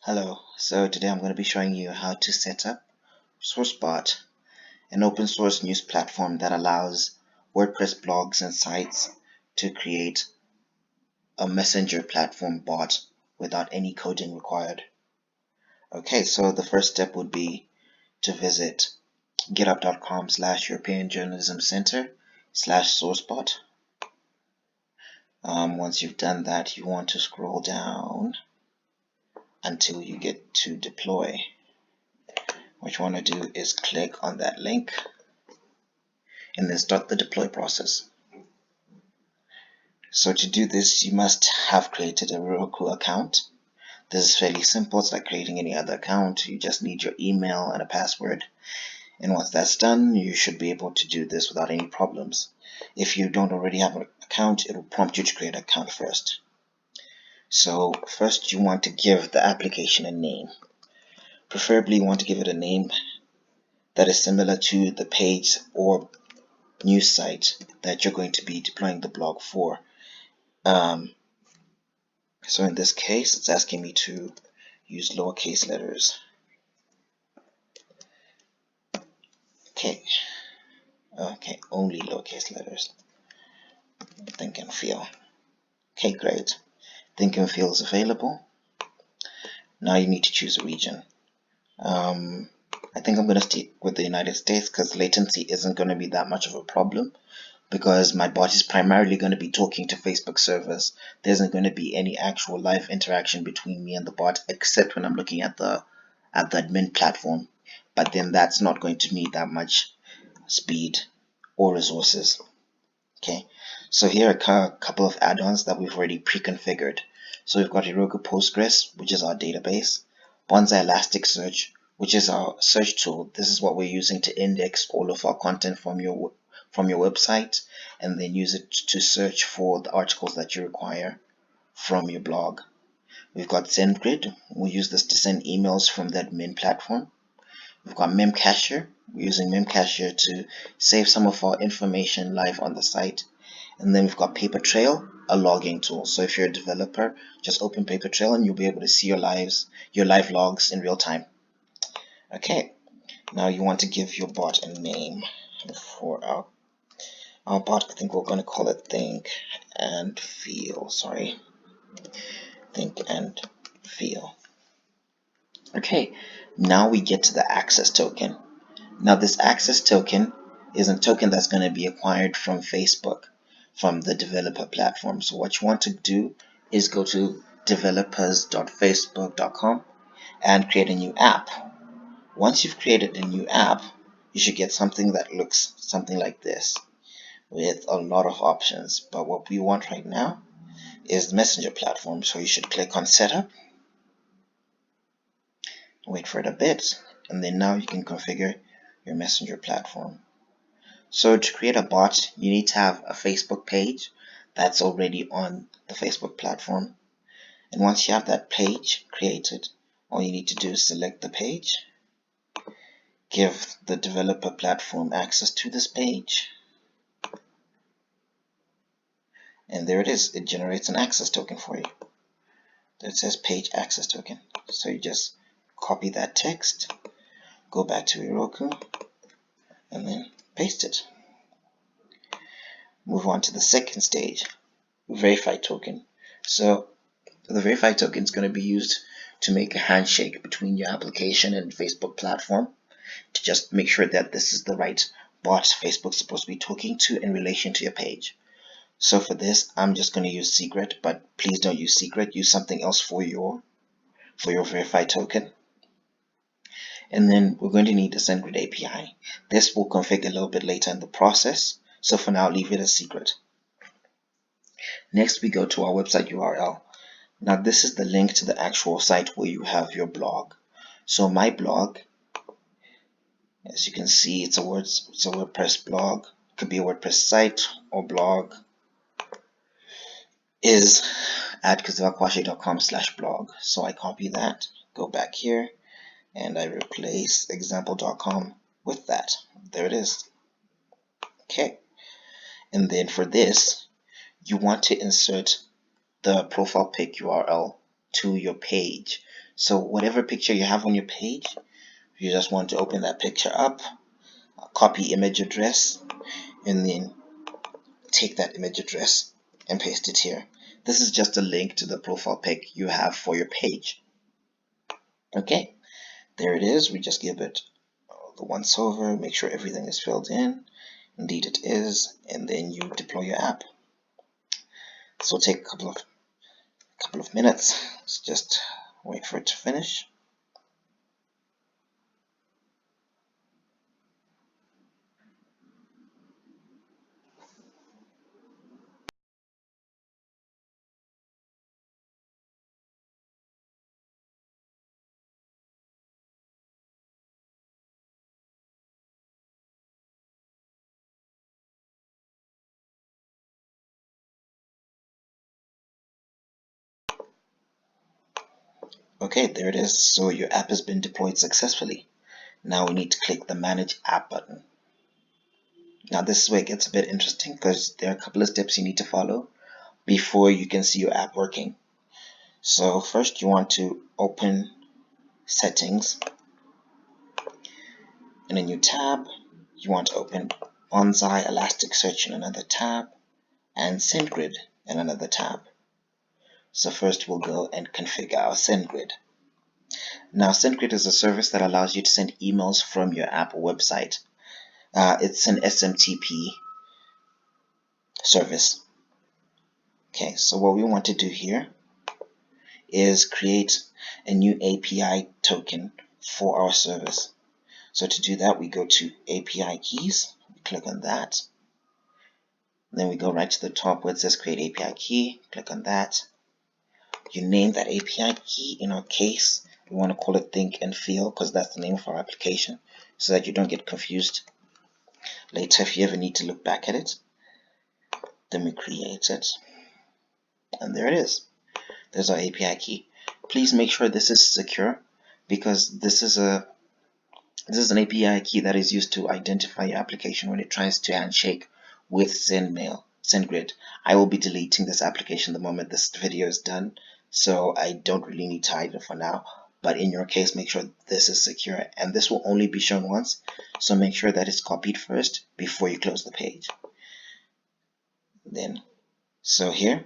Hello, so today I'm going to be showing you how to set up Sourcebot, an open source news platform that allows WordPress blogs and sites to create a messenger platform bot without any coding required. Okay, so the first step would be to visit github.com/European Journalism Center/Sourcebot. Once you've done that, you want to scroll down until you get to deploy. What you want to do is click on that link and then start the deploy process. So to do this, you must have created a Heroku account. This is fairly simple. It's like creating any other account. You just need your email and a password. And once that's done, you should be able to do this without any problems. If you don't already have an account, it will prompt you to create an account first. So first you want to give the application a name. Preferably you want to give it a name that is similar to the page or news site that you're going to be deploying the blog for. So in this case, it's asking me to use lowercase letters. Okay, only lowercase letters. Think and feel. Okay, great. Think and feel is available. Now you need to choose a region. I think I'm going to stick with the United States because latency isn't going to be that much of a problem, because my bot is primarily going to be talking to Facebook servers. There isn't going to be any actual live interaction between me and the bot, except when I'm looking at the admin platform. But then that's not going to need that much speed or resources. Okay, so here are a couple of add-ons that we've already pre-configured. So we've got Heroku Postgres, which is our database, Bonsai Elasticsearch, which is our search tool. This is what we're using to index all of our content from your website, and then use it to search for the articles that you require from your blog. We've got SendGrid. We use this to send emails from the admin platform. We've got Memcacher. We're using Memcacher to save some of our information live on the site. And then we've got Papertrail, a logging tool. So if you're a developer, just open Papertrail and you'll be able to see your live logs in real time. Okay, now you want to give your bot a name. For our bot, I think we're going to call it Think and Feel. Think and Feel. Okay, now we get to the access token. Now this access token is a token that's going to be acquired from Facebook, from the developer platform. So what you want to do is go to developers.facebook.com and create a new app. Once you've created a new app, you should get something that looks something like this, with a lot of options. But what we want right now is the messenger platform. So you should click on setup, wait for it a bit, and then now you can configure your messenger platform. So to create a bot, you need to have a Facebook page that's already on the Facebook platform. And once you have that page created, all you need to do is select the page, give the developer platform access to this page, and there it is. It generates an access token for you. It says page access token. So you just copy that text, go back to Heroku, and then paste it. Move on to the second stage, verify token. So the verify token is going to be used to make a handshake between your application and Facebook platform, to just make sure that this is the right bot Facebook's supposed to be talking to in relation to your page. So for this, I'm just going to use secret, but please don't use secret. Use something else for your verify token. And then we're going to need the SendGrid API. This will configure a little bit later in the process. So for now, leave it as secret. Next, we go to our website URL. Now this is the link to the actual site where you have your blog. So my blog, as you can see, it's a WordPress blog. It could be a WordPress site or blog. Is at kazuakwashe.com/blog. So I copy that, go back here, and I replace example.com with that. There it is. Okay. And then for this, you want to insert the profile pic URL to your page. So whatever picture you have on your page, you just want to open that picture up, copy image address, and then take that image address and paste it here. This is just a link to the profile pic you have for your page. Okay, there it is. We just give it the once over, make sure everything is filled in. Indeed it is, and then you deploy your app. This will take a couple of minutes. Let's just wait for it to finish. Okay, there it is. So your app has been deployed successfully. Now we need to click the Manage App button. Now this is where it gets a bit interesting because there are a couple of steps you need to follow before you can see your app working. So first you want to open Settings. In a new tab, you want to open Bonsai Elasticsearch in another tab and SendGrid in another tab. So first we'll go and configure our SendGrid. Now SendGrid is a service that allows you to send emails from your app or website. It's an SMTP service. Okay, so what we want to do here is create a new API token for our service. So to do that, we go to API keys, we click on that. Then we go right to the top where it says create API key, click on that. You name that API key. In our case, we want to call it Think and Feel because that's the name of our application, so that you don't get confused later if you ever need to look back at it. Then we create it, and there it is. There's our API key. Please make sure this is secure because this is an API key that is used to identify your application when it tries to handshake with SendGrid. I will be deleting this application the moment this video is done, so I don't really need to hide it for now. But in your case, make sure this is secure, and this will only be shown once, so make sure that it's copied first before you close the page. So here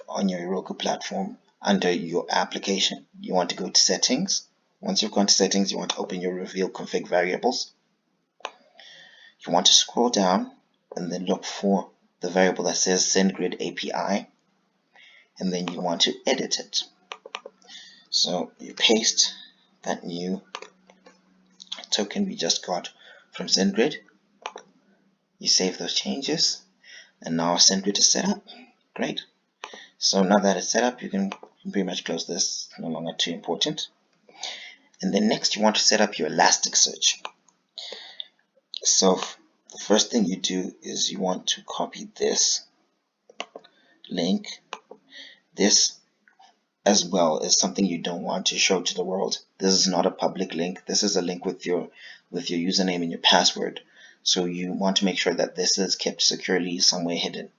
on your Heroku platform, under your application, you want to go to Settings. Once you've gone to Settings, you want to open your Reveal Config Variables. You want to scroll down and then look for the variable that says SendGrid API, and then you want to edit it. So you paste that new token we just got from SendGrid. You save those changes, and now our SendGrid is set up. Great. So now that it's set up, you can pretty much close this. No longer too important. And then next, you want to set up your Elasticsearch. So the first thing you do is you want to copy this link. This as well is something you don't want to show to the world. This is not a public link. This is a link with your username and your password. So you want to make sure that this is kept securely somewhere hidden.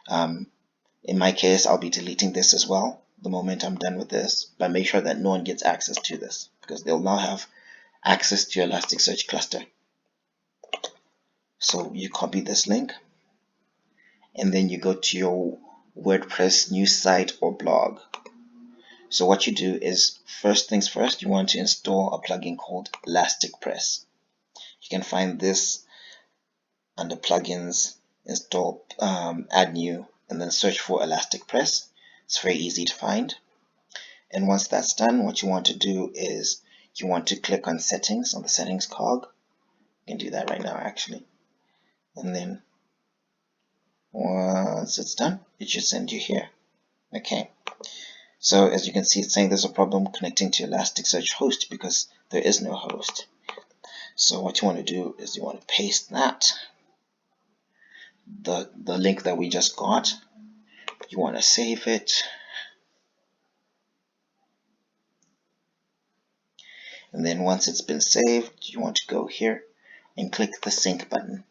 In my case, I'll be deleting this as well the moment I'm done with this, but make sure that no one gets access to this because they'll now have access to your Elasticsearch cluster. So you copy this link and then you go to your WordPress news site or blog. So what you do is, first things first, you want to install a plugin called ElasticPress. You can find this under plugins, install, add new, and then search for ElasticPress. It's very easy to find. And once that's done, what you want to do is you want to click on Settings on the Settings cog. You can do that right now actually. And then once it's done, it should send you here. Okay. So as you can see, it's saying there's a problem connecting to Elasticsearch host because there is no host. So what you want to do is you want to paste that, the link that we just got. You want to save it. And then once it's been saved, you want to go here and click the sync button.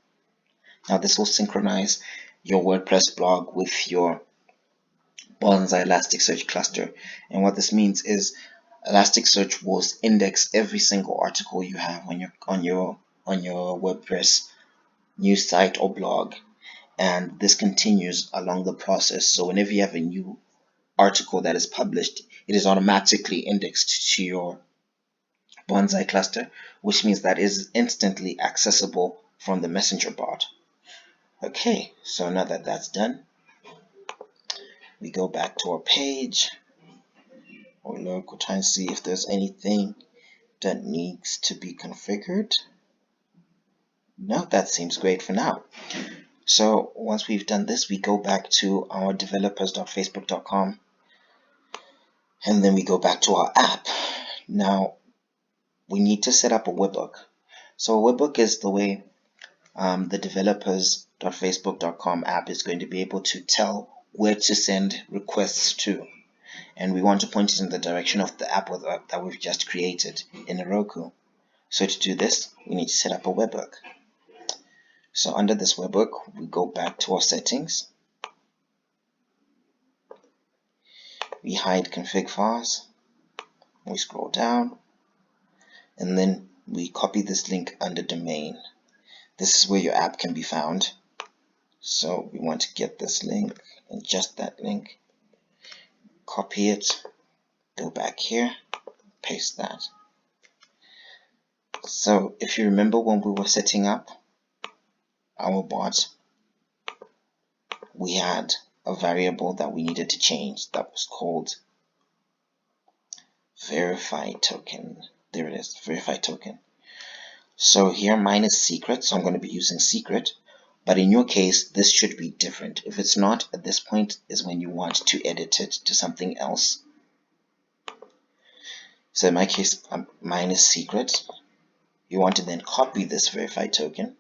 Now this will synchronize your WordPress blog with your Bonsai Elasticsearch cluster. And what this means is Elasticsearch will index every single article you have on your WordPress news site or blog, and this continues along the process. So whenever you have a new article that is published, it is automatically indexed to your Bonsai cluster, which means that it is instantly accessible from the Messenger bot. Okay, so now that that's done, we go back to our page. We'll look, we'll try and see if there's anything that needs to be configured. No, that seems great for now. So once we've done this, we go back to our developers.facebook.com, and then we go back to our app. Now we need to set up a webhook. So a webhook is the way the developers.facebook.com app is going to be able to tell where to send requests to, and we want to point it in the direction of the app that we've just created in Heroku. So to do this, we need to set up a webhook. So under this webhook, we go back to our settings. We hide config files. We scroll down, and then we copy this link under domain. This is where your app can be found. So we want to get this link and just that link. Copy it, go back here, paste that. So if you remember when we were setting up our bot, we had a variable that we needed to change that was called verify token. There it is, verify token. So here mine is secret, so I'm going to be using secret, but in your case this should be different. If it's not, at this point is when you want to edit it to something else. So in my case, mine is secret. You want to then copy this verify token,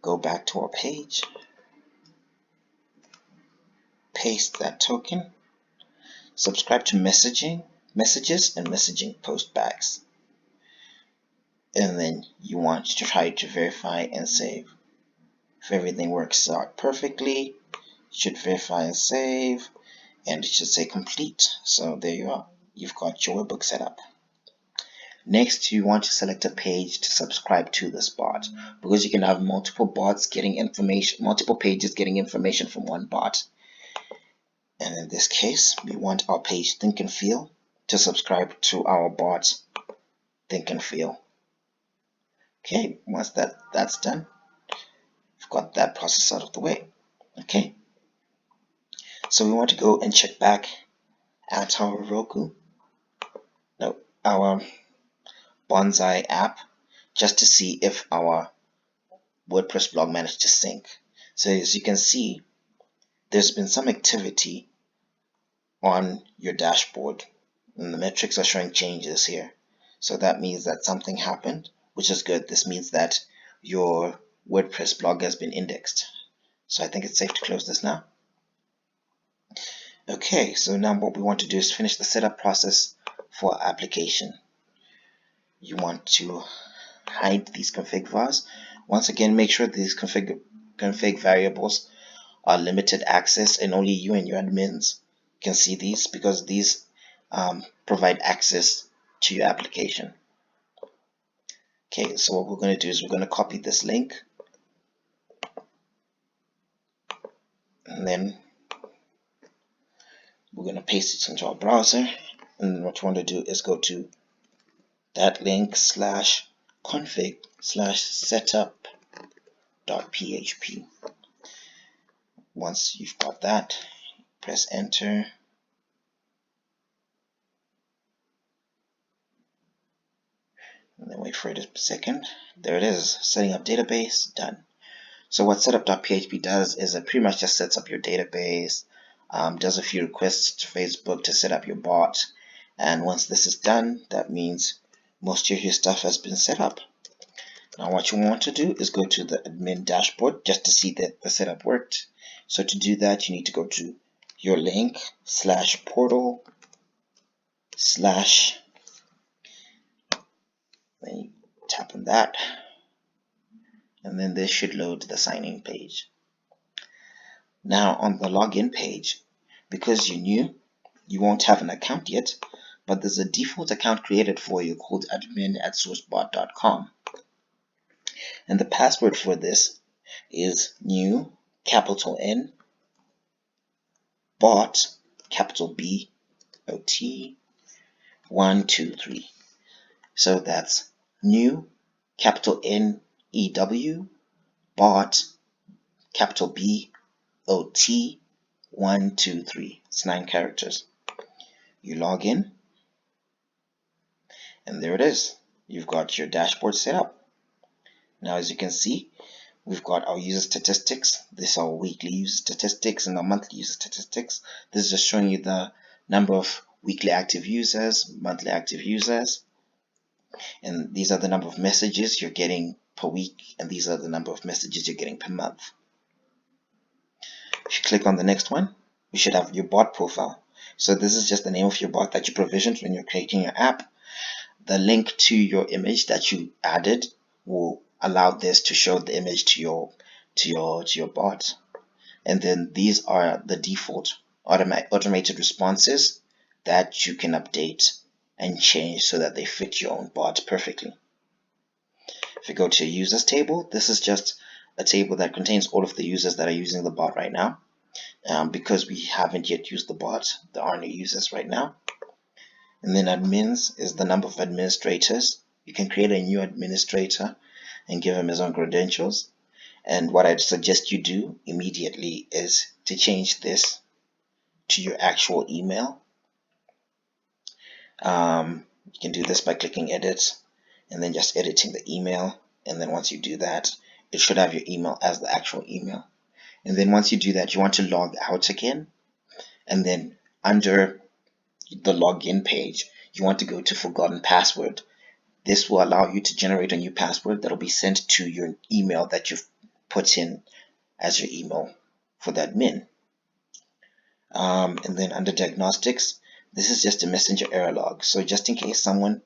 go back to our page, paste that token, subscribe to messages and messaging post bags, and then you want to try to verify and save. If everything works out perfectly, you should verify and save, and it should say complete. So there you are, you've got your webhook set up. Next, you want to select a page to subscribe to this bot, because you can have multiple bots getting information, multiple pages getting information from one bot. And in this case, we want our page Think and Feel to subscribe to our bot Think and Feel. Okay, once that's done, we've got that process out of the way. Okay, so we want to go and check back at our our Bonsai app, just to see if our WordPress blog managed to sync. So as you can see, there's been some activity on your dashboard, and the metrics are showing changes here. So that means that something happened, which is good. This means that your WordPress blog has been indexed. So I think it's safe to close this now. Okay, so now what we want to do is finish the setup process for our application. You want to hide these config files. Once again, make sure these config variables are limited access, and only you and your admins can see these, because these provide access to your application. Okay, so what we're going to do is we're going to copy this link, and then we're going to paste it into our browser, and then what you want to do is go to that link /config/setup.php. Once you've got that, press enter, and then wait for it a second. There it is, setting up database, done. So what setup.php does is it pretty much just sets up your database, does a few requests to Facebook to set up your bot, and once this is done, that means most of your stuff has been set up. Now what you want to do is go to the admin dashboard just to see that the setup worked. So to do that, you need to go to your link /portal/ then you tap on that, and then this should load the sign-in page. Now on the login page, because you're new, you won't have an account yet, but there's a default account created for you called admin@sourcebot.com. And the password for this is new, capital N, bot, capital B, O-T, 1, 2, 3. So that's new, capital N-E-W, bot, capital B, O-T, 1, 2, 3. It's 9 characters. You log in, and there it is. You've got your dashboard set up. Now, as you can see, we've got our user statistics. This are our weekly user statistics and our monthly user statistics. This is just showing you the number of weekly active users, monthly active users. And these are the number of messages you're getting per week, and these are the number of messages you're getting per month. If you click on the next one, you should have your bot profile. So this is just the name of your bot that you provisioned when you're creating your app. The link to your image that you added will allow this to show the image to your bot. And then these are the default automated responses that you can update and change so that they fit your own bot perfectly. If you go to your users table, this is just a table that contains all of the users that are using the bot right now. Because we haven't yet used the bot, there are no users right now. And then admins is the number of administrators. You can create a new administrator and give him his own credentials. And what I'd suggest you do immediately is to change this to your actual email. You can do this by clicking edit and then just editing the email. And then once you do that, it should have your email as the actual email. And then once you do that, you want to log out again. And then under the login page, you want to go to forgotten password. This will allow you to generate a new password that will be sent to your email that you've put in as your email for the admin. And then under diagnostics, this is just a messenger error log. So just in case someone,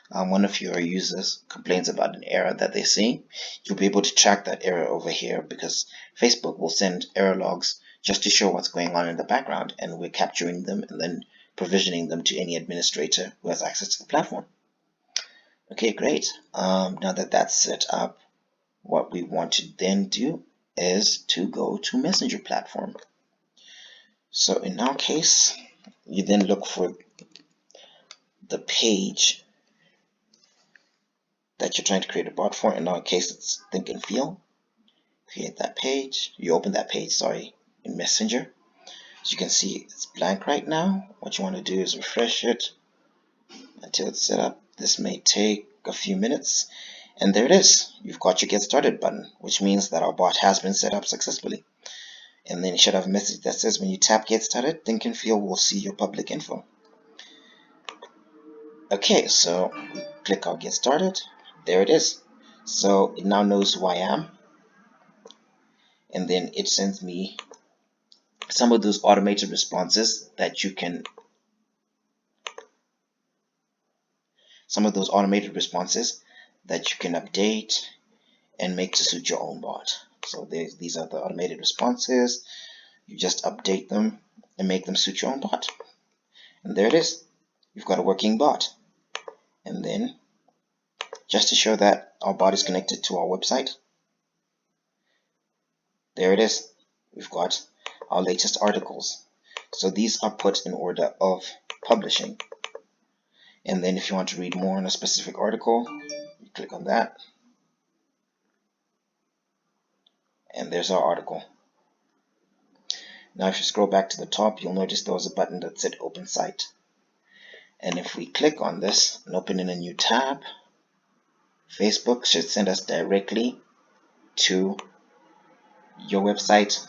one of your users complains about an error that they're seeing, you'll be able to track that error over here, because Facebook will send error logs just to show what's going on in the background, and we're capturing them and then provisioning them to any administrator who has access to the platform. Okay, great. Now that that's set up, what we want to then do is to go to Messenger platform. So in our case, you then look for the page that you're trying to create a bot for. In our case, it's Think and Feel. Create that page. You open that page, sorry, in Messenger. As you can see, it's blank right now. What you want to do is refresh it until it's set up. This may take a few minutes. And there it is. You've got your Get Started button, which means that our bot has been set up successfully. And then you should have a message that says when you tap Get Started, Think and Feel will see your public info. Okay, so we click on Get Started. There it is. So it now knows who I am. And then it sends me some of those automated responses that you can update and make to suit your own bot. So these are the automated responses. You just update them and make them suit your own bot. And there it is. You've got a working bot. And then, just to show that our bot is connected to our website, there it is. We've got our latest articles. So these are put in order of publishing. And then if you want to read more on a specific article, you click on that. And there's our article. Now if you scroll back to the top, you'll notice there was a button that said Open Site. And if we click on this and open in a new tab, Facebook should send us directly to your website,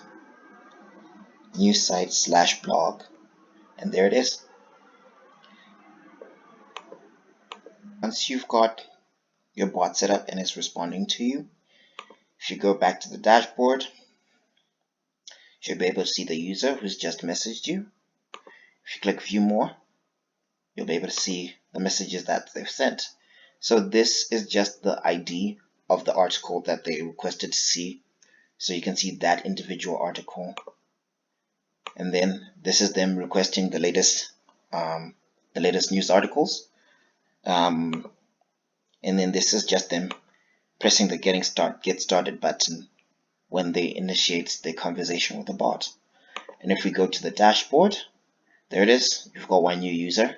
news site / blog. And there it is. Once you've got your bot set up and it's responding to you, if you go back to the dashboard, you should be able to see the user who's just messaged you. If you click View More, you'll be able to see the messages that they've sent. So this is just the ID of the article that they requested to see. So you can see that individual article. And then this is them requesting the latest the latest news articles. And then this is just them pressing the get started button when they initiate the conversation with the bot. And if we go to the dashboard, there it is. You've got one new user,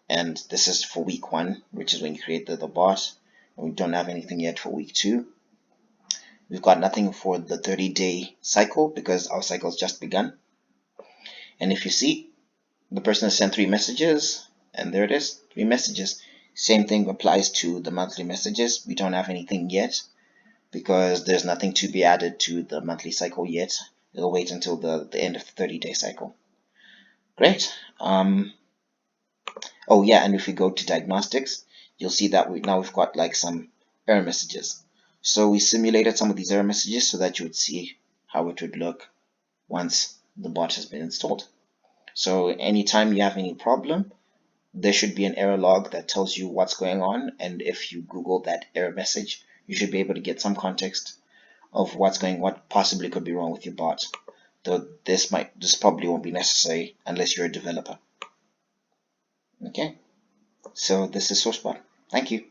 and this is for week 1, which is when you create the bot. And we don't have anything yet for week 2. We've got nothing for the 30-day cycle because our cycle's just begun. And if you see, the person has sent 3 messages, and there it is, 3 messages. Same thing applies to the monthly messages. We don't have anything yet because there's nothing to be added to the monthly cycle yet. It'll wait until the end of the 30-day cycle. Great. Oh yeah, and if we go to Diagnostics, you'll see that we've got like some error messages. So we simulated some of these error messages so that you would see how it would look once the bot has been installed. So anytime you have any problem, there should be an error log that tells you what's going on, and if you Google that error message, you should be able to get some context of what possibly could be wrong with your bot. Though this probably won't be necessary unless you're a developer. Okay, so this is Sourcebot. Thank you.